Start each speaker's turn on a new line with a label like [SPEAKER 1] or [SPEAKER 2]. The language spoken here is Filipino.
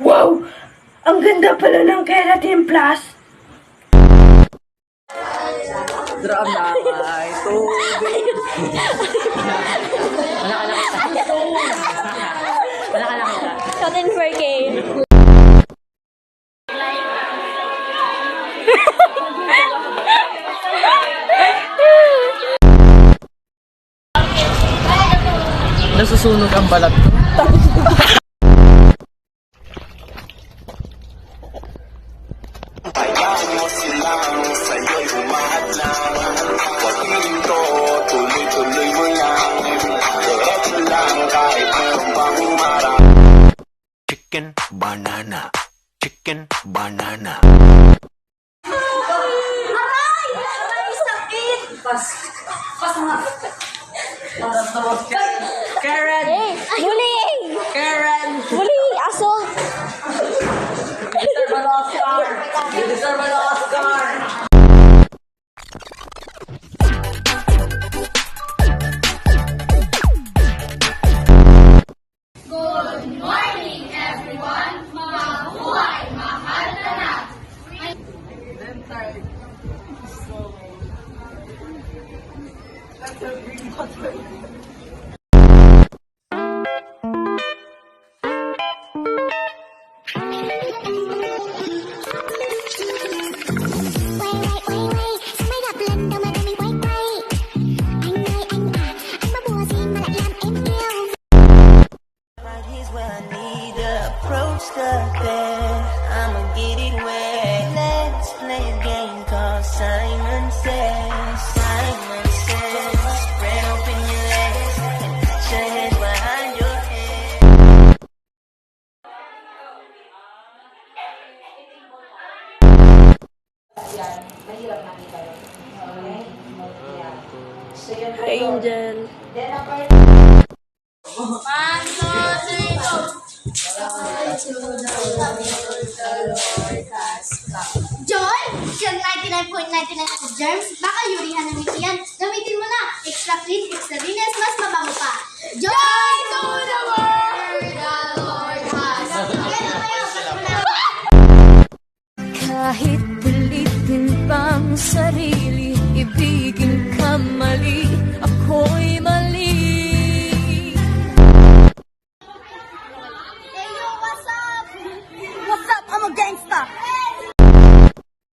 [SPEAKER 1] Wow! Ang ganda pala ng Keratin Plus!
[SPEAKER 2] Drum na may tubig. Wala kita.
[SPEAKER 3] Shot in 4K.
[SPEAKER 2] Nasusunog ang balat ko.
[SPEAKER 4] Chicken banana, chicken banana.
[SPEAKER 3] Aray! Aray, sakit!
[SPEAKER 2] Karen!
[SPEAKER 3] Bullying!
[SPEAKER 2] Karen!
[SPEAKER 3] Bullying! Assault!
[SPEAKER 2] You deserve an Oscar! You deserve an Oscar!
[SPEAKER 5] I'ma get it wet. Let's play a game called Simon Says. Simon Says. Spread open your legs and put your head behind your head.
[SPEAKER 3] Angel.
[SPEAKER 6] John, yung 99.99% germs, baka yurihan ng Mickey yan. Gamitin mo na. Extra clean, extra linis, mas mabango pa. Joy to the world, the Lord has.
[SPEAKER 7] Kahit pilitin pang sarili, ibigin ka mali, ako'y mali.
[SPEAKER 6] Hey yo, what's up?
[SPEAKER 3] What's up? I'm a gangsta.